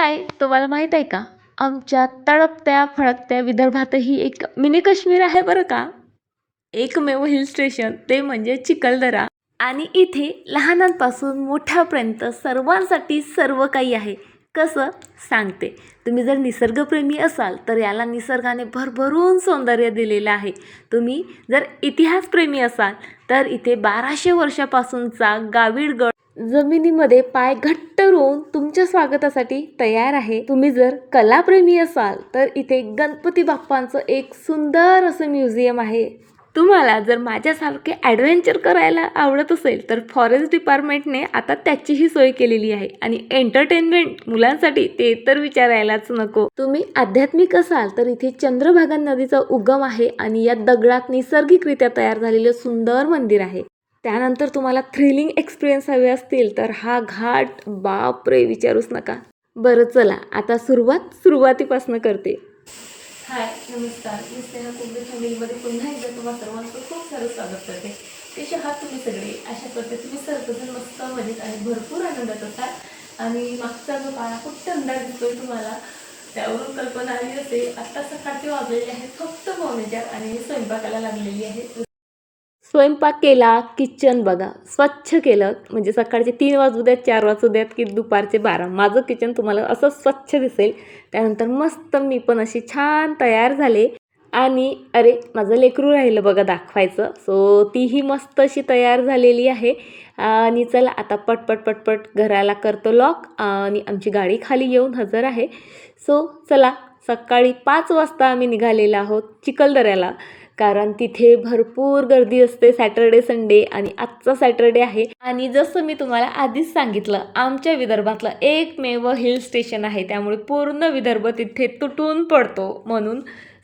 काय तुम्हाला माहीत आहे का? आमच्या तळपत्या फळकत्या विदर्भातही एक मिनी काश्मीर आहे बरं का. एकमेव हिल स्टेशन ते म्हणजे चिखलदरा. आणि इथे लहानांपासून मोठ्यापर्यंत सर्वांसाठी सर्व काही आहे. कसं सांगते. तुम्ही जर निसर्गप्रेमी असाल तर याला निसर्गाने भरभरून सौंदर्य दिलेलं आहे. तुम्ही जर इतिहासप्रेमी असाल तर इथे 1200 वर्षापासूनचा गावीडगड जमिनीमध्ये पाय घट्ट रोवून तुमच्या स्वागतासाठी तयार आहे. तुम्ही जर कलाप्रेमी असाल तर इथे गणपती बाप्पांचं एक सुंदर असं म्युझियम आहे. तुम्हाला जर माझ्यासारखे ॲडव्हेंचर करायला आवडत असेल तर फॉरेस्ट डिपार्टमेंटने आता त्याचीही सोय केलेली आहे. आणि एंटरटेनमेंट मुलांसाठी ते तर विचारायलाच नको. तुम्ही आध्यात्मिक असाल तर इथे चंद्रभागा नदीचा उगम आहे आणि या दगडात नैसर्गिकरित्या तयार झालेलं सुंदर मंदिर आहे. त्यानंतर तुम्हाला थ्रिलिंग एक्सपिरियन्स हवे असतील तर हा घाट बापरे विचारूच नका. बरं चला आता सुरुवातीपासून करते. हाय नमस्कार, मी स्नेहा कुंभे फॅमिलीमध्ये पुन्हा एकदा तुम्हा सर्वांचं खूप सारं स्वागत करते. कसे आहात तुम्ही सगळे? आशा करते तुम्ही सर्वजण मस्त मजेत आणि भरपूर आनंदात असाल. आणि मागचा जो काळा फक्त अंदाज दिसतोय तुम्हाला त्यावरून कल्पना आली असेल. आत्ता सकाळचे वाजलेले आहेत फक्त 4 आणि स्वयंपाकाला लागलेली आहे. स्वयंपाक केला, किचन बघा स्वच्छ केलं. म्हणजे सकाळचे 3 वाजू द्यात, 4 वाजू द्यात की दुपारचे 12, माझं किचन तुम्हाला असं स्वच्छ दिसेल. त्यानंतर मस्त मी पण अशी छान तयार झाले. आणि अरे माझं लेकरू राहिलं बघा दाखवायचं. सो तीही मस्त अशी तयार झालेली आहे. आणि चला आता पटपट घराला करतो लॉक आणि आमची गाडी खाली येऊन हजर आहे. सो चला सकाळी 5 वाजता आम्ही निघालेलो आहोत चिखलदऱ्याला. कारण तिथे भरपूर गर्दी असते सॅटर्डे संडे आणि आजचा सॅटर्डे आहे. आणि जसं मी तुम्हाला आधीच सांगितलं आमच्या विदर्भातलं एकमेव हिल स्टेशन आहे. त्यामुळे पूर्ण विदर्भ तिथे तुटून पडतो. म्हणून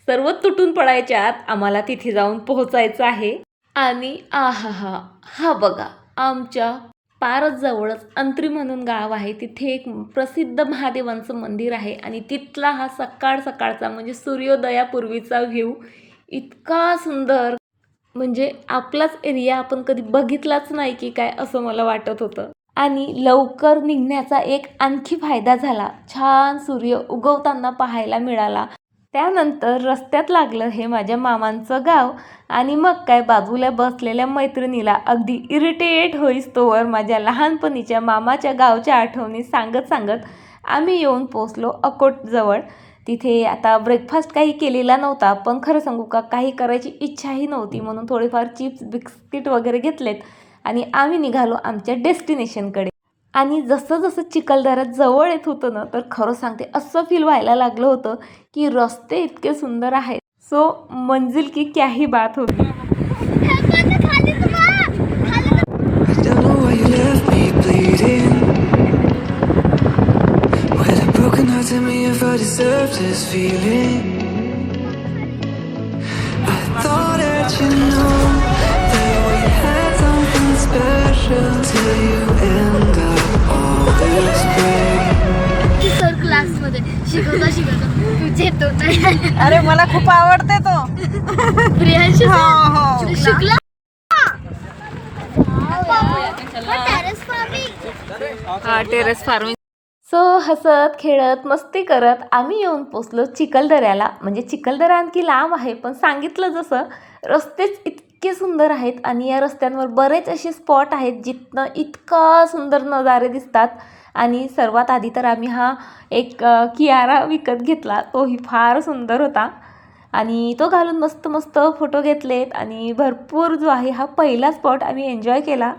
सर्व तुटून पडायच्या आत आम्हाला तिथे जाऊन पोहोचायचं आहे. आणि हा बघा आमच्या फारच जवळच अंत्री म्हणून गाव आहे. तिथे एक प्रसिद्ध महादेवांचं मंदिर आहे. आणि तिथला हा सकाळचा म्हणजे सूर्योदयापूर्वीचा व्ह्यू इतका सुंदर, म्हणजे आपलाच एरिया आपण कधी बघितलाच नाही की काय असं मला वाटत होतं. आणि लवकर निघण्याचा एक आणखी फायदा झाला, छान सूर्य उगवताना पाहायला मिळाला. त्यानंतर रस्त्यात लागलं हे माझ्या मामांचं गाव. आणि मग काय बाजूला बसलेल्या मैत्रिणीला अगदी इरिटेट होईस्तोवर माझ्या लहानपणीच्या मामाच्या गावच्या आठवणी सांगत आम्ही येऊन पोचलो अकोटजवळ. तिथे आता ब्रेकफास्ट काही केलेला नव्हता, पण खरं सांगू का काही करायची इच्छाही नव्हती. म्हणून थोडेफार चिप्स बिस्किट वगैरे घेतलेत आणि आम्ही निघालो आमच्या डेस्टिनेशनकडे. आणि जसं चिखलदऱ्यात जवळ येत होतं ना तर खरं सांगते असं फील व्हायला लागलं होतं की रस्ते इतके सुंदर आहेत. सो मंजिल की क्या ही बात होगी. Tell me if I deserve this feeling. I thought that you know that we had something special till you end up all this way. Sir क्लासमध्ये शिकवता तुझे तो नाही. अरे मला खूप आवडते तो प्रियांशी शिकला. Terrace farming. सो हसत खेळत मस्ती करत आम्ही येऊन पोचलो चिखलदऱ्याला. म्हणजे चिखलदरा आणखी लांब आहे, पण सांगितलं जसं रस्तेच इतके सुंदर आहेत. आणि या रस्त्यांवर बरेच असे स्पॉट आहेत जिथनं इतका सुंदर नजारे दिसतात. आणि सर्वात आधी तर आम्ही हा एक कियारा विकत घेतला, तोही फार सुंदर होता. आणि तो घालून मस्त फोटो घेतलेत. आणि भरपूर जो आहे हा पहिला स्पॉट आम्ही एन्जॉय केला.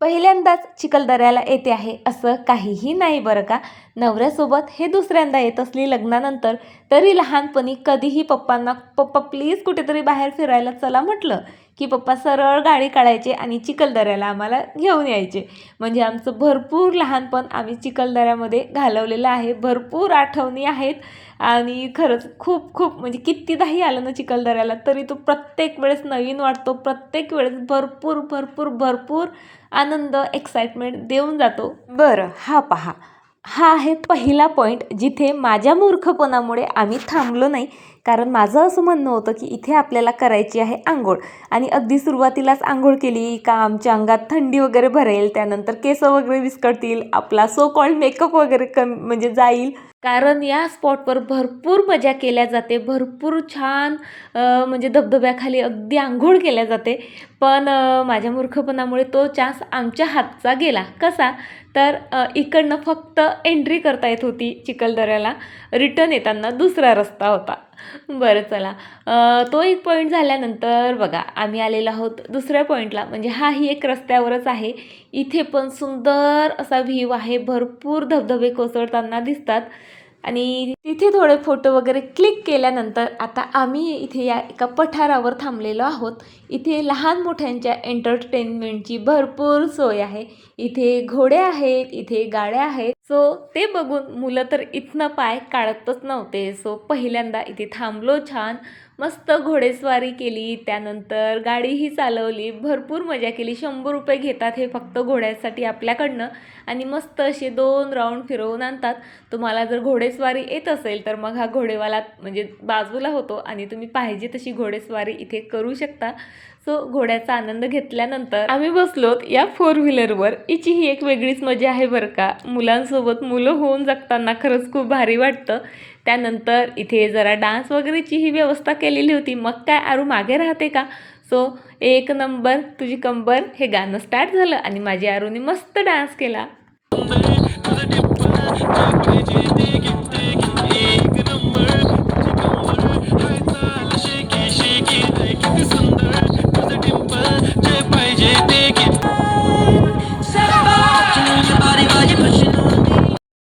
पहिल्यांदाच चिखलदऱ्याला येते आहे असं काहीही नाही बरं का. नवऱ्यासोबत हे दुसऱ्यांदा येत असली लग्नानंतर. तरी लहानपणी कधीही पप्पांना पप्पा प्लीज कुठेतरी बाहेर फिरायला चला म्हटलं की पप्पा सरळ गाडी काढायचे आणि चिखलदऱ्याला आम्हाला घेऊन यायचे. म्हणजे आमचं भरपूर लहानपण आम्ही चिखलदऱ्यामध्ये घालवलेलं आहे. भरपूर आठवणी आहेत. आणि खरंच खूप म्हणजे कितीदाही आलं ना चिखलदऱ्याला तरी तो प्रत्येक वेळेस नवीन वाटतो. प्रत्येक वेळेस भरपूर आनंद एक्साइटमेंट देऊन जातो. बरं हा पहा, हा आहे पहिला पॉईंट जिथे माझ्या मूर्खपणामुळे आम्ही थांबलो नाही. कारण माझं असं म्हणणं होतं की इथे आपल्याला करायची आहे आंघोळ. आणि अगदी सुरुवातीलाच आंघोळ केली का आमच्या अंगात थंडी वगैरे भरेल, त्यानंतर केस वगैरे विस्कटतील, आपला सो कॉल्ड मेकअप वगैरे म्हणजे जाईल. कारण या स्पॉटवर भरपूर मजा केल्या जाते, भरपूर छान म्हणजे धबधब्याखाली अगदी आंघोळ केल्या जाते. पण माझ्या मूर्खपणामुळे तो चान्स आमच्या हातचा गेला. कसा तर इकडनं फक्त एंट्री करता येत होती चिखलदऱ्याला, रिटर्न येताना दुसरा रस्ता होता. बरं चला, तो एक पॉईंट झाल्यानंतर बघा आम्ही आलेलो आहोत दुसऱ्या पॉईंटला. म्हणजे हाही एक रस्त्यावरच आहे. इथे पण सुंदर असा व्ह्यू आहे, भरपूर धबधबे कोसळताना दिसतात. आणि तिथे थोडे फोटो वगैरे क्लिक केल्यानंतर आता आम्ही इथे या एका पठारावर थांबलेलो आहोत. इथे लहान मोठ्यांच्या एंटरटेनमेंटची भरपूर सोय आहे. इथे घोडे आहेत, इथे गाड्या आहेत. सो ते बघून मुलं तर इथनं पाय काढतच नव्हते. सो पहिल्यांदा इथे थांबलो, छान मस्त घोडेस्वारी केली, त्यानंतर गाडीही चालवली, भरपूर मजा केली. 100 रुपये घेतात हे फक्त घोड्यासाठी आपल्याकडनं आणि मस्त असे 2 राऊंड फिरवून आणतात. तुम्हाला जर घोडेस्वारी येत असेल तर मग हा घोडेवाला म्हणजे बाजूला होतो आणि तुम्ही पाहिजे तशी घोडेस्वारी इथे करू शकता. सो घोड्याचा आनंद घेतल्यानंतर आम्ही बसलोत या 4 व्हीलरवर. हिची ही एक वेगळीच मजा आहे बरं का. मुलांसोबत मुलं होऊन जगताना खरंच खूप भारी वाटतं. त्यानंतर इथे जरा डान्स वगैरेची ही व्यवस्था केलेली होती. मग काय आरू मागे राहते का. सो एक नंबर तुझी कंबर हे गाणं स्टार्ट झालं आणि माझी आरूने मस्त डान्स केला.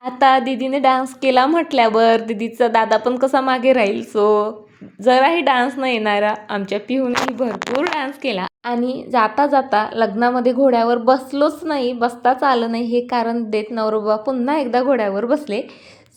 आता दीदीने डान्स केला म्हटल्यावर दीदीचा दादा पण कसा मागे राहील. सो जराही डान्स न येणारा आमच्या पिहूनेही भरपूर डान्स केला. आणि जाता जाता लग्नामध्ये घोड्यावर बसलोच नाही, बसताच आलं नाही. हे कारण देत नवरोबा पुन्हा एकदा घोड्यावर बसले.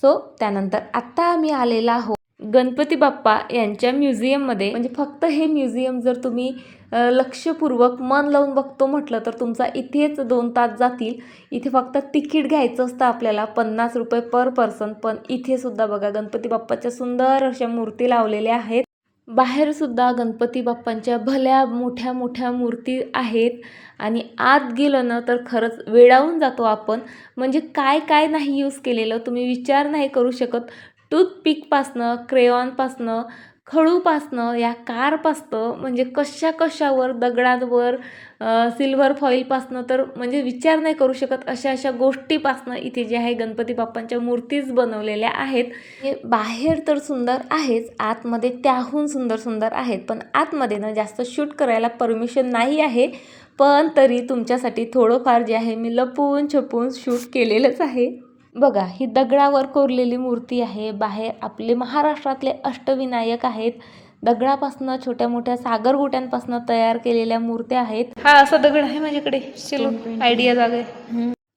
सो त्यानंतर आत्ता आम्ही आलेला आहोत गणपती बाप्पा यांच्या म्युझियममध्ये. म्हणजे फक्त हे म्युझियम जर तुम्ही लक्षपूर्वक मन लावून बघतो म्हटलं तर तुमचा इथेच 2 तास जातील. इथे फक्त तिकीट घ्यायचं असतं आपल्याला 50 रुपये पर पर्सन. पण इथे सुद्धा बघा गणपती बाप्पाच्या सुंदर अशा मूर्ती लावलेल्या आहेत. बाहेरसुद्धा गणपती बाप्पांच्या भल्या मोठ्या मोठ्या मूर्ती आहेत. आणि आत गेलं ना तर खरंच वेडावून जातो आपण. म्हणजे काय काय नाही यूज केलेलं तुम्ही विचार नाही करू शकत. टूथपिकपासनं, क्रेयॉनपासनं, खडूपासनं, या कारपासनं, म्हणजे कशावर दगडांवर, सिल्वर फॉईलपासनं तर म्हणजे विचार नाही करू शकत अशा गोष्टीपासनं इथे जे आहे गणपती बाप्पांच्या मूर्तीच बनवलेल्या आहेत. हे बाहेर तर सुंदर आहेच, आतमध्ये त्याहून सुंदर आहेत. पण आतमध्ये ना जास्त शूट करायला परमिशन नाही आहे. पण तरी तुमच्यासाठी थोडंफार जे आहे मी लपून छपून शूट केलेलंच आहे. बघा ही दगडावर कोरलेली मूर्ती आहे. बाहेर आपले महाराष्ट्रातले अष्टविनायक आहेत. दगडापासनं छोट्या मोठ्या सागरगोट्यांपासनं तयार केलेल्या मूर्त्या आहेत. हा असा दगड आहे माझ्याकडे, चलो आयडिया जागे.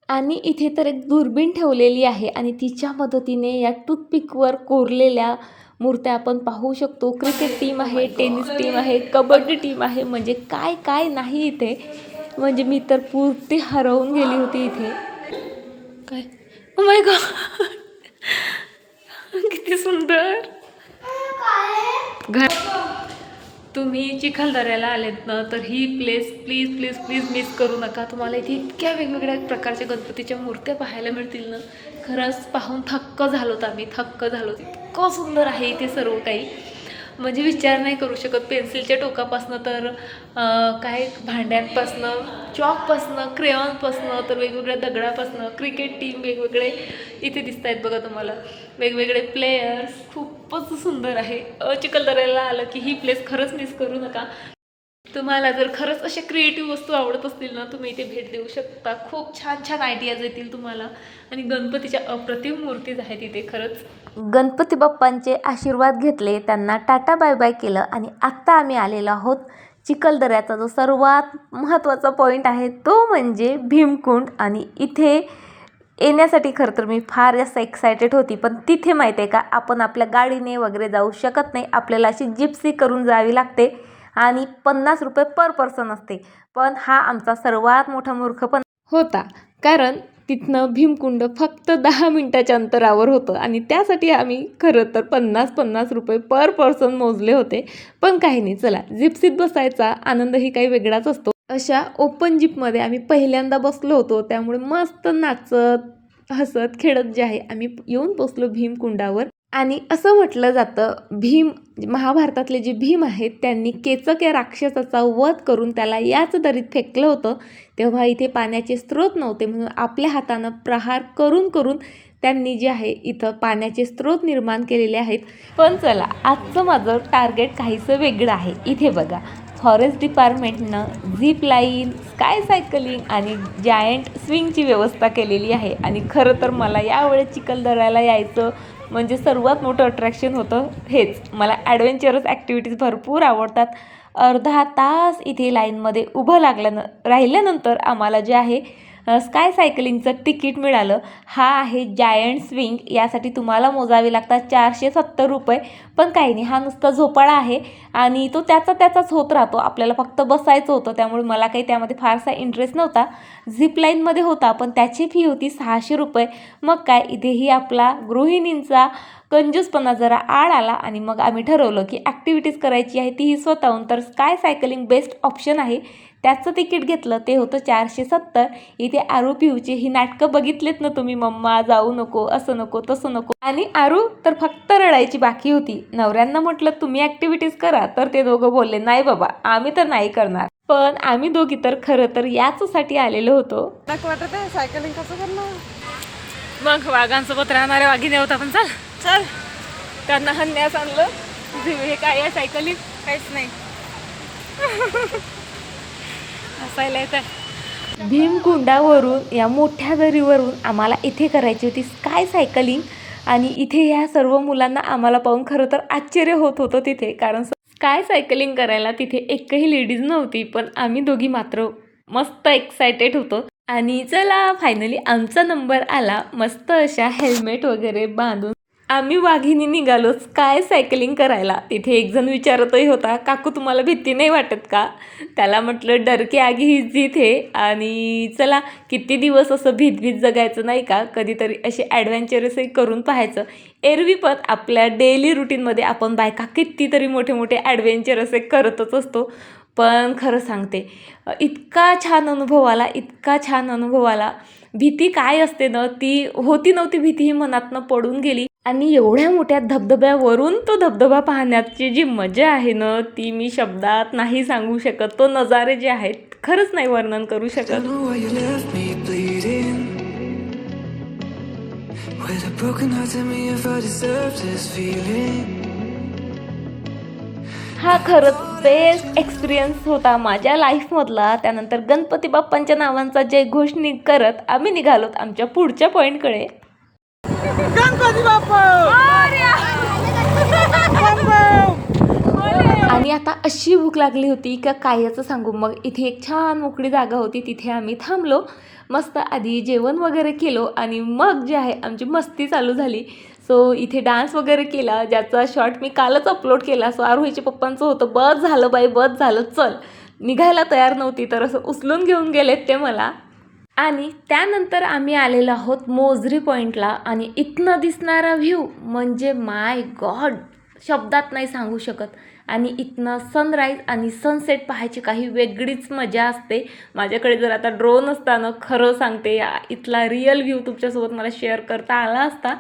आणि इथे तर एक दुर्बीण ठेवलेली आहे आणि तिच्या मदतीने या टूथपिकवर कोरलेल्या मूर्त्या आपण पाहू शकतो. क्रिकेट टीम आहे, टेनिस टीम आहे, कबड्डी टीम आहे, म्हणजे काय काय नाही इथे. म्हणजे मी तर पूर्ती हरवून गेली होती इथे. काय ओ माय गॉड, किती सुंदर घर. तुम्ही चिखलदऱ्याला आलेत ना तर ही place please please please miss करू नका. तुम्हाला इथे इतक्या वेगवेगळ्या प्रकारच्या गणपतीच्या मूर्त्या पाहायला मिळतील ना, खरंच पाहून थक्क झालोत आम्ही, थक्क झालोत. इतकं सुंदर आहे इथे सर्व काही, म्हणजे विचार नाही करू शकत. पेन्सिलच्या टोकापासनं तर काय भांड्यांपासनं, चॉकपासनं, क्रेयॉनपासनं तर वेगवेगळ्या दगडापासनं, क्रिकेट टीम वेगवेगळे इथे दिसत आहेत बघा तुम्हाला, वेगवेगळे प्लेयर्स. खूपच सुंदर आहे. चिखलदऱ्याला आलं की ही प्लेस खरंच मिस करू नका. तुम्हाला जर खरंच अशा क्रिएटिव्ह वस्तू आवडत असतील ना तुम्ही इथे भेट देऊ शकता. खूप छान छान आयडियाज येतील तुम्हाला. आणि गणपतीच्या अप्रतिम मूर्तीज आहेत इथे खरंच. गणपती बाप्पांचे आशीर्वाद घेतले, त्यांना टाटा बाय बाय केलं आणि आत्ता आम्ही आलेलो आहोत चिखलदऱ्याचा जो सर्वात महत्त्वाचा पॉईंट आहे तो म्हणजे भीमकुंड. आणि इथे येण्यासाठी खरं तर मी फार जास्त एक्सायटेड होती. पण तिथे माहिती आहे का आपण आपल्या गाडीने वगैरे जाऊ शकत नाही. आपल्याला अशी जिप्सी करून जावी लागते आणि 50 रुपये पर पर्सन असते. पण हा आमचा सर्वात मोठा मूर्खपण होता, कारण तिथनं भीमकुंड फक्त 10 मिनिटाच्या अंतरावर होतं आणि त्यासाठी आम्ही खरं तर 50 रुपये पर पर्सन मोजले होते. पण काही नाही, चला जिप्सीत बसायचा आनंदही काही वेगळाच असतो. अशा ओपन जीपमध्ये आम्ही पहिल्यांदा बसलो होतो, त्यामुळे मस्त नाचत हसत खेळत जे आहे आम्ही येऊन पोचलो भीमकुंडावर. आणि असं म्हटलं जातं, भीम महाभारतातले जे भीम आहेत त्यांनी केचक या राक्षसाचा वध करून त्याला याच दरीत फेकलं होतं. तेव्हा इथे पाण्याचे स्रोत नव्हते, म्हणून आपल्या हातानं प्रहार करून करून त्यांनी जे आहे इथं पाण्याचे स्रोत निर्माण केलेले आहेत. पण चला, आजचं माझं टार्गेट काहीसं वेगळं आहे. इथे बघा, फॉरेस्ट डिपार्टमेंटनं झिप लाईन, स्काय सायकलिंग आणि जायंट स्विंगची व्यवस्था केलेली आहे. आणि खरं तर मला यावेळेस चिखलदऱ्याला यायचं म्हणजे सर्वात मोठं अट्रॅक्शन होतं हेच. मला ॲडव्हेंचरस ॲक्टिव्हिटीज भरपूर आवडतात. अर्धा तास इथे लाईनमध्ये उभं राहिल्यानंतर आम्हाला जे आहे स्काय सायकलिंगचं तिकीट मिळालं. हा आहे जायंट स्विंग. यासाठी तुम्हाला मोजावे लागतात 470 रुपये. पण काही नाही, हा नुसता झोपाळा आहे आणि तो त्याचाच होत राहतो. आपल्याला फक्त बसायचं होतं, त्यामुळे मला काही त्यामध्ये फारसा इंटरेस्ट नव्हता. झिपलाईनमध्ये होता, पण त्याची फी होती 600 रुपये. मग काय, इथेही आपला गृहिणींचा कंजूसपणा जरा आड आला आणि मग आम्ही ठरवलं की ॲक्टिव्हिटीज करायची आहे तीही स्वतःहून. तर स्काय सायकलिंग बेस्ट ऑप्शन आहे. त्याचं तिकीट घेतलं, ते होतं 470. इथे आरू पिऊची ही नाटकं बघितलेत ना तुम्ही, मम्मा जाऊ नको, असं नको, तसं नको. आणि आरू तर फक्त रडायची बाकी होती. नवऱ्यांना म्हटलं तुम्ही ॲक्टिव्हिटीज करा, तर ते दोघं बोलले नाही बाबा, आम्ही तर नाही करणार. पण आम्ही दोघी तर खरं तर याचसाठी आलेलो होतो. वाटत आहे सायकलिंग कसं करणार. मग वाघांसोबत राहणाऱ्या वाघिणी होता, पण चल चल, त्यांना हन्यास आणलं. हे काय आहे सायकलिंग, काहीच नाही. असायला येतं. भीमकुंडावरून या मोठ्या दरीवरून आम्हाला इथे करायची होती स्काय सायकलिंग. आणि इथे या सर्व मुलांना आम्हाला पाहून खरं तर आश्चर्य होत होतं तिथे, कारण स्काय सायकलिंग करायला तिथे एकही लेडीज नव्हती. पण आम्ही दोघी मात्र मस्त एक्सायटेड होतो. आणि चला, फायनली आमचा नंबर आला. मस्त अशा हेल्मेट वगैरे बांधून आम्ही वाघिणी निघालो स्काय सायकलिंग करायला. तिथे एक जण विचारतही होता, काकू तुम्हाला भीती नाही वाटत का? त्याला म्हटलं डर के आगे ही जीत है. आणि चला, किती दिवस असं भीत जगायचं नाही का, कधीतरी असे ॲडव्हेंचरसही करून पाहायचं. एरवी पण आपल्या डेली रुटीनमध्ये आपण बायका कितीतरी मोठे मोठे ॲडव्हेंचर असे करतच असतो. पण खरं सांगते, इतका छान अनुभव आला. भीती काय असते ना, ती होती नव्हती भीती ही मनातनं पडून गेली. आणि एवढ्या मोठ्या धबधब्यावरून तो धबधबा पाहण्याची जी मजा आहे ना, ती मी शब्दात नाही सांगू शकत. तो नजारे जे आहेत खरंच नाही वर्णन करू शकत. Don't know why you left me bleeding. With a broken heart, tell me if I deserve this feeling. हा खरंच बेस्ट एक्सपिरियन्स होता माझ्या लाईफमधला. त्यानंतर गणपती बाप्पांच्या नावांचा जयघोष करत आम्ही निघालोत आमच्या पुढच्या पॉईंटकडे. गणपती बाप्पा. आणि आता अशी भूक लागली होती का कायचं सांगू. मग इथे एक छान मोकळी जागा होती, तिथे आम्ही थांबलो. मस्त आधी जेवण वगैरे केलो आणि मग जे आहे आमची मस्ती चालू झाली. सो इथे डान्स वगैरे केला, ज्याचा शॉर्ट मी कालच अपलोड केला. सो आरोहीच्या पप्पांचं होतं, बस झालं बाई, बस झालं, चल. निघायला तयार नव्हती, तर असं उचलून घेऊन गेलेत ते मला. आणि त्यानंतर आम्ही आलेलो आहोत मोजरी पॉईंटला. आणि इथनं दिसणारा व्ह्यू म्हणजे माय गॉड, शब्दात नाही सांगू शकत. आणि इथनं सनराईज आणि सनसेट पाहायची काही वेगळीच मजा असते. माझ्याकडे जर आता ड्रोन असताना खरं सांगते इथला रिअल व्ह्यू तुमच्यासोबत मला शेअर करता आला असता.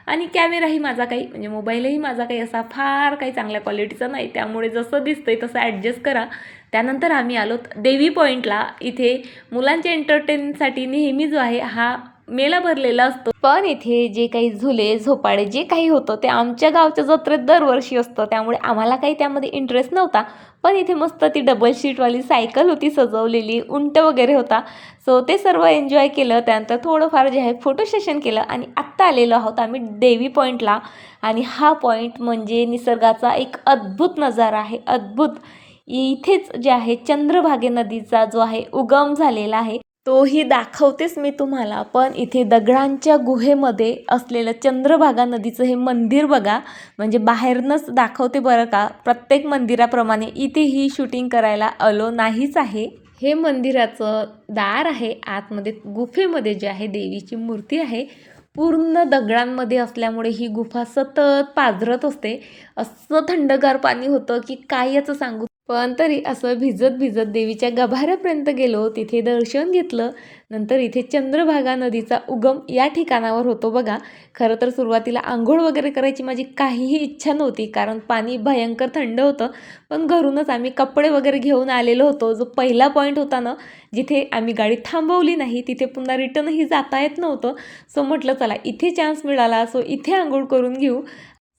आणि कॅमेराही माझा काही म्हणजे मोबाईलही माझा काही असा फार काही चांगल्या क्वालिटीचा नाही, त्यामुळे जसं दिसतंय तसं ॲडजस्ट करा. त्यानंतर आम्ही आलोत देवी पॉईंटला. इथे मुलांच्या एंटरटेनसाठी नेहमी जो आहे हा मेला भरलेला असतो. पण इथे जे काही झुले झोपाळे जे काही होतं ते आमच्या गावच्या जत्रेत दरवर्षी असतं, त्यामुळे आम्हाला काही त्यामध्ये इंटरेस्ट नव्हता. पण इथे मस्त ती डबल सीटवाली सायकल होती सजवलेली, उंट वगैरे होता. सो ते सर्व एन्जॉय केलं. त्यानंतर थोडंफार जे आहे फोटो सेशन केलं आणि आत्ता आलेलो आहोत आम्ही देवी पॉईंटला. आणि हा पॉईंट म्हणजे निसर्गाचा एक अद्भुत नजारा आहे, अद्भुत. इथेच जे आहे चंद्रभागे नदीचा जो आहे उगम झालेला आहे, तोही दाखवतेच मी तुम्हाला. पण इथे दगडांच्या गुहेमध्ये असलेलं चंद्रभागा नदीचं हे मंदिर बघा, म्हणजे बाहेरनंच दाखवते बरं का. प्रत्येक मंदिराप्रमाणे इथेही शूटिंग करायला अलो नाहीच आहे. हे मंदिराचं दार आहे, आतमध्ये गुफेमध्ये जे आहे देवीची मूर्ती आहे. पूर्ण दगडांमध्ये असल्यामुळे ही गुफा सतत पाझरत असते. असं थंडगार पाणी होतं की काय याचं सांगू. पण तरी असं भिजत भिजत देवीच्या गाभाऱ्यापर्यंत गेलो, तिथे दर्शन घेतलं. नंतर इथे चंद्रभागा नदीचा उगम या ठिकाणावर होतो बघा. खरं तर सुरुवातीला आंघोळ वगैरे करायची माझी काहीही इच्छा नव्हती, कारण पाणी भयंकर थंड होतं. पण घरूनच आम्ही कपडे वगैरे घेऊन आलेलो होतो. जो पहिला पॉईंट होता ना, जिथे आम्ही गाडी थांबवली नाही, तिथे पुन्हा रिटर्नही जाता येत नव्हतं. सो म्हटलं चला इथे चान्स मिळाला, सो इथे आंघोळ करून घेऊ.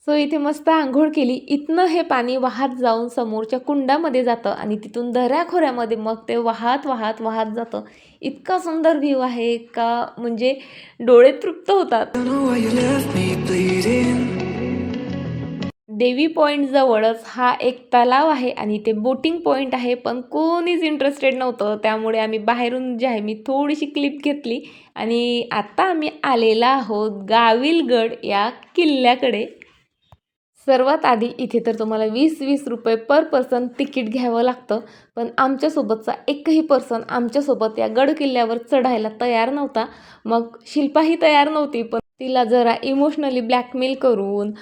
सो इथे मस्त आंघोळ केली. इथनं हे पाणी वाहत जाऊन समोरच्या कुंडामध्ये जातं आणि तिथून दऱ्याखोऱ्यामध्ये मग ते वाहत वाहत वाहत जातं. इतका सुंदर व्ह्यू आहे का, म्हणजे डोळे तृप्त होतात. Don't know why you left me bleeding. देवी पॉईंट जवळच हा एक तलाव आहे आणि ते बोटिंग पॉईंट आहे, पण कोणीच इंटरेस्टेड नव्हतं. त्यामुळे आम्ही बाहेरून जे आहे मी थोडीशी क्लिप घेतली आणि आता आम्ही आलेला आहोत गाविलगड या किल्ल्याकडे. सर्वात आधी इथे तर तुम्हाला 20-20 रुपये पर पर्सन तिकीट घ्यावं लागतं. पण आमच्यासोबतचा एकही पर्सन आमच्यासोबत या गड किल्ल्यावर चढायला तयार नव्हता. मग शिल्पाही तयार नव्हती, पण तिला जरा इमोशनली ब्लॅकमेल करून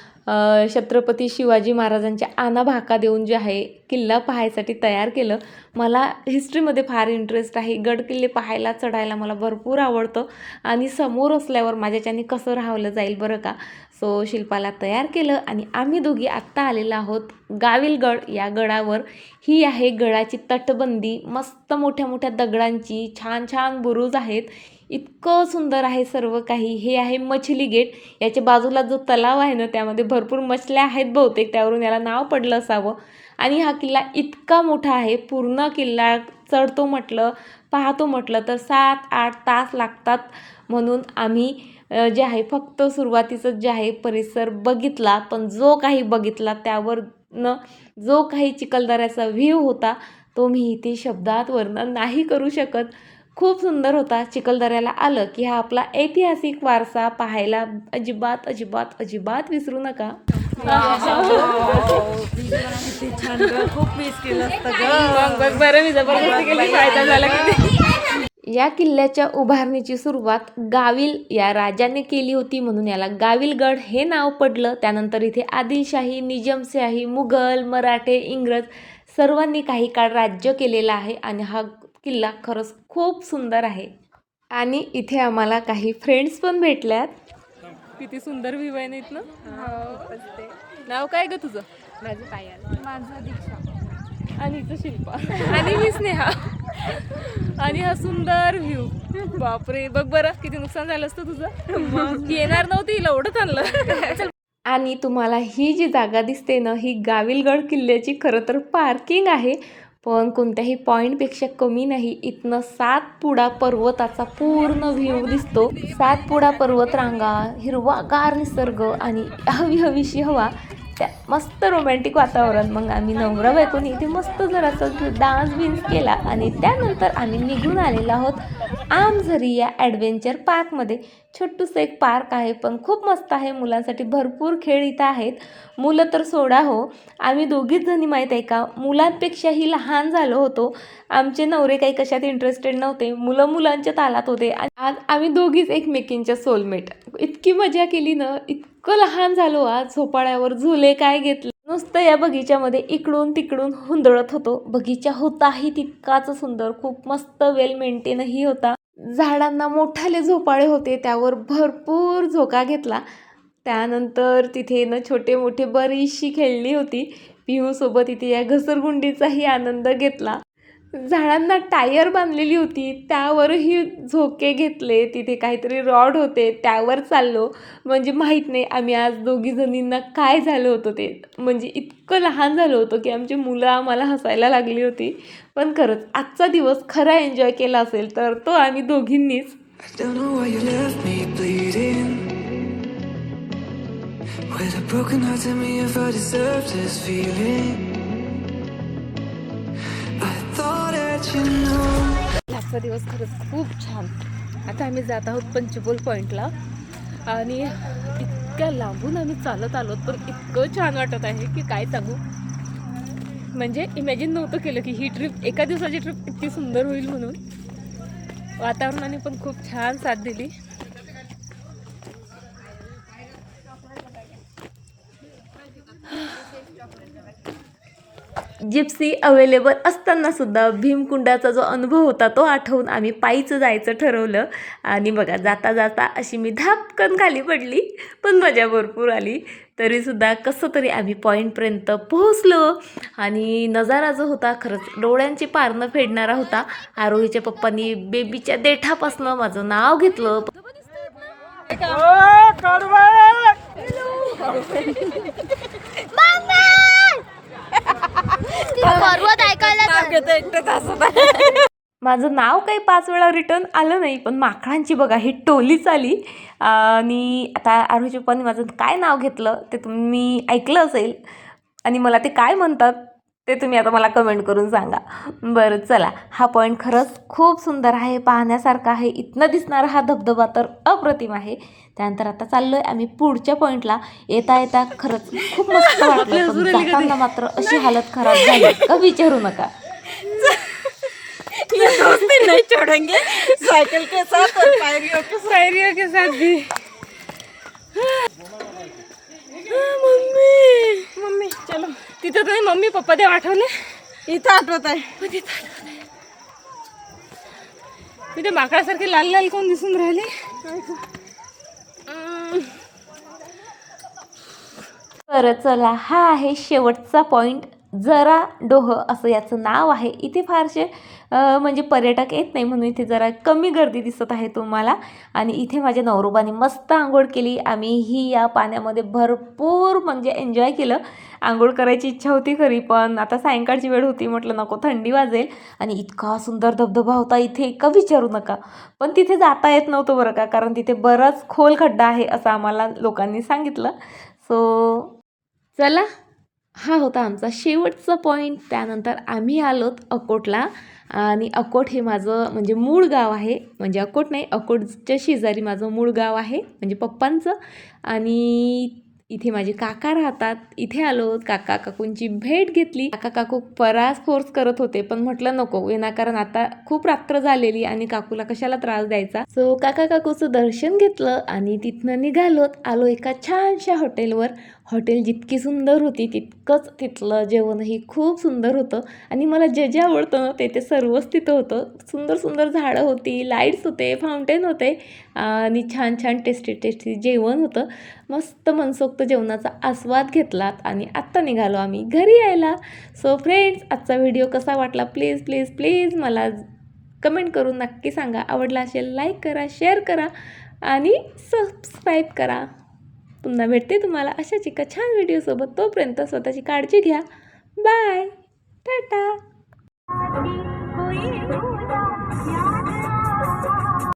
छत्रपती शिवाजी महाराजांच्या आणाभाका देऊन जे आहे किल्ला पाहायसाठी तयार केलं. मला हिस्ट्रीमध्ये फार इंटरेस्ट आहे. गड किल्ले पाहायला चढायला मला भरपूर आवडतं आणि समोर असल्यावर माझ्याच्याने कसं राहावलं जाईल बरं का. सो शिल्पाला तयार केलं आणि आम्ही दोघी आत्ता आलेलो आहोत गाविलगड या गडावर. ही आहे गडाची तटबंदी, मस्त मोठ्या मोठ्या दगडांची, छान छान बुरुज आहेत. इतकं सुंदर आहे सर्व काही. हे आहे मछली गेट. याच्या बाजूला जो तलाव आहे ना, त्यामध्ये भरपूर मछल्या आहेत बहुतेक, त्यावरून याला नाव पडलं असावं. आणि हा किल्ला इतका मोठा आहे, पूर्ण किल्ला चढतो म्हटलं, पाहतो म्हटलं तर 7-8 तास लागतात. म्हणून आम्ही जे आहे फक्त सुरुवातीचं जे आहे परिसर बघितला, पण जो काही बघितला त्यावर जो काही चिखलदऱ्याचा व्ह्यू होता तो मी इथे शब्दात वर्णन नाही करू शकत. खूप सुंदर होता. चिखलदऱ्याला आलं की हा आपला ऐतिहासिक वारसा पाहायला अजिबात अजिबात अजिबात विसरू नका. किती छान ग, खूप मिस केलं असतं ग. बरं, मी जबरदस्ती केली, फायदा झाला किती. या किल्ल्याच्या उभारणीची सुरुवात गाविल या राजाने केली होती, म्हणून याला गाविलगड हे नाव पडलं. त्यानंतर इथे आदिलशाही, निजामशाही, मुघल, मराठे, इंग्रज सर्वांनी काही काळ राज्य केलेलं आहे आणि हा किल्ला खरंच खूप सुंदर आहे. आणि इथे आम्हाला काही फ्रेंड्स पण भेटल्यात. किती सुंदर व्ह्यू आहे ना इथनं. नाव काय ग तुझं? माझं पायल. माझं दीक्षा. आणि इथं शिल्पा आणि मी स्नेहा. आणि हा सुंदर व्ह्यू. बापरे, बघ बरं किती नुकसान झालं असतं तुझं. येणार नव्हती, हिला ओढत आणलं. आणि तुम्हाला ही जी जागा दिसते ना, ही गाविलगड किल्ल्याची खरं तर पार्किंग आहे, पण कोणत्याही पॉईंटपेक्षा कमी नाही. इथनं 7पुडा पर्वताचा पूर्ण व्ह्यू दिसतो. 7पुडा पर्वतरांगा, हिरवागार निसर्ग आणि हवीशी हवा, त्या मस्त रोमॅन्टिक वातावरण. मग आम्ही नवरा बायकोनी इथे मस्त जरासं डान्स बिन्स केला आणि त्यानंतर आम्ही निघून आलेलो आहोत आमझरी या ॲडव्हेंचर पार्कमध्ये. छोटूसं एक पार्क आहे, पण खूप मस्त आहे. मुलांसाठी भरपूर खेळ इथं आहेत. मुलं तर सोडा हो, आम्ही दोघीच जणी माहीत आहे का मुलांपेक्षाही लहान झालो होतो. आमचे नवरे काही कशात इंटरेस्टेड नव्हते, मुलं मुलांच्या तालात होते. आणि आज आम्ही दोघीच एकमेकींच्या सोलमेट. इतकी मजा केली ना, इतकं लहान झालो. आज झोपाळ्यावर झुले काय घेतले, नुसतं या बगीच्यामध्ये इकडून तिकडून हुंदळत होतो. बगीचा होताही तितकाच सुंदर, खूप मस्त वेल मेंटेनही होता. झाडांना मोठाले झोपाळे होते, त्यावर भरपूर झोका घेतला. त्यानंतर तिथे छोटे मोठे बरीचशी खेळणी होती. पिहूसोबत इथे या घसरगुंडीचाही आनंद घेतला. झाडांना टायर बांधलेली होती, त्यावरही झोके घेतले. तिथे काहीतरी रॉड होते, त्यावर चाललो. म्हणजे माहीत नाही आम्ही आज दोघी जणींना काय झालं होतं ते. म्हणजे इतकं लहान झालं होतं की आमची मुलं आम्हाला हसायला लागली होती. पण खरंच आजचा दिवस खरा एन्जॉय केला असेल तर तो आम्ही दोघींनीच. I don't know why you left me bleeding. With a broken heart, tell me if I deserve this feeling. I thought that you know. आजचा दिवस खरंच खूप छान. आता आम्ही जात आहोत पंचबोल पॉईंटला आणि इतक्या लांबून आम्ही चालत आलो, पण इतकं छान वाटत आहे की काय सांगू. म्हणजे इमॅजिन नव्हतं केलं की ही ट्रिप, एका दिवसाची ट्रिप इतकी सुंदर होईल म्हणून. वातावरणाने पण खूप छान साथ दिली. जिप्सी अवेलेबल असतानासुद्धा भीमकुंडाचा जो अनुभव होता तो आठवून आम्ही पायीचं जायचं ठरवलं. आणि बघा जाता जाता अशी मी धापकन खाली पडली, पण मजा भरपूर आली. तरीसुद्धा कसं तरी आम्ही पॉईंटपर्यंत पोहोचलो. आणि नजारा जो होता खरंच डोळ्यांची पारणं फेडणारा होता. आरोहीच्या पप्पांनी बेबीच्या देठापासनं माझं नाव घेतलं. पर्वत ऐकायला माझं नाव काही 5 वेळा रिटर्न आलं नाही, पण माकडांची बघा ही टोलीच आली. आणि आता आरोहीच्या पप्पांनी माझं काय नाव घेतलं ते तुम्ही ऐकलं असेल, आणि मला ते काय म्हणतात ते तुम्ही आता मला कमेंट करून सांगा. बरं चला, हा पॉईंट खरंच खूप सुंदर आहे, पाहण्यासारखा आहे. इथनं दिसणारा हा धबधबा तर अप्रतिम आहे. त्यानंतर आता चाललो आहे आम्ही पुढच्या पॉईंटला. येता येता खरंच खूप मस्त वाटलं, पण जाताना मात्र अशी हालत खराब झाली का विचारू नका. ये दोस्ती नहीं छोड़ेंगे, साइकिल के साथ और पायरियों के साथ भी. मम्मी चलो. तिथं तुम्ही मम्मी पप्पा देव आठवले, इथं आठवत आहे. तिथे माकडासारखे लाल लाल कोण दिसून राहिले. बरं चला, हा आहे शेवटचा पॉईंट. जरा डोह असं याचं नाव आहे. इथे फारसे म्हणजे पर्यटक येत नाही, म्हणून इथे जरा कमी गर्दी दिसत आहे तुम्हाला. आणि इथे माझ्या नवरोबाने मस्त आंघोळ केली. आम्हीही या पाण्यामध्ये भरपूर म्हणजे एन्जॉय केलं. आंघोळ करायची इच्छा होती खरी, पण आता सायंकाळची वेळ होती, म्हटलं नको थंडी वाजेल. आणि इतका सुंदर धबधबा होता इथे का विचारू नका. पण तिथे जाता येत नव्हतं बरं का, कारण तिथे बराच खोल खड्डा आहे असं आम्हाला लोकांनी सांगितलं. सो चला, हा होता आमचा शेवटचा पॉईंट. त्यानंतर आम्ही आलोत अकोटला. आणि अकोट हे माझं म्हणजे मूळ गाव आहे. म्हणजे अकोट नाही, अकोटच्या शेजारी माझं मूळ गाव आहे, म्हणजे पप्पांचं. आणि इथे माझे काका राहतात. इथे आलो, काका काकूंची भेट घेतली. काका काकू बराच फोर्स करत होते, पण म्हटलं नको, विनाकारण आता खूप रात्र झालेली आणि काकूला कशाला त्रास द्यायचा. सो काका काकूचं दर्शन घेतलं आणि तिथनं निघालोत. आलो एका छानशा हॉटेलवर. हॉटेल जितकी सुंदर होती तितकंच तिथलं जेवणही खूप सुंदर होतं. आणि मला जे आवडतं ना ते सर्वच तिथं होतं. सुंदर सुंदर झाडं होती, लाईट्स होते, फाउंटेन होते, आणि छान छान टेस्टी जेवण होतं. मस्त मनसोक्त जेवणाचा आस्वाद घेतलात आणि आत्ता निघालो आम्ही घरी यायला. सो फ्रेंड्स, आजचा व्हिडिओ कसा वाटला प्लीज प्लीज प्लीज मला कमेंट करून नक्की सांगा. आवडला असेल लाईक करा, शेअर करा आणि सबस्क्राईब करा. पुन्हा भेटते तुम्हाला अशाच एका छान व्हिडिओसोबत. तोपर्यंत स्वतःची काळजी घ्या. बाय, टाटा.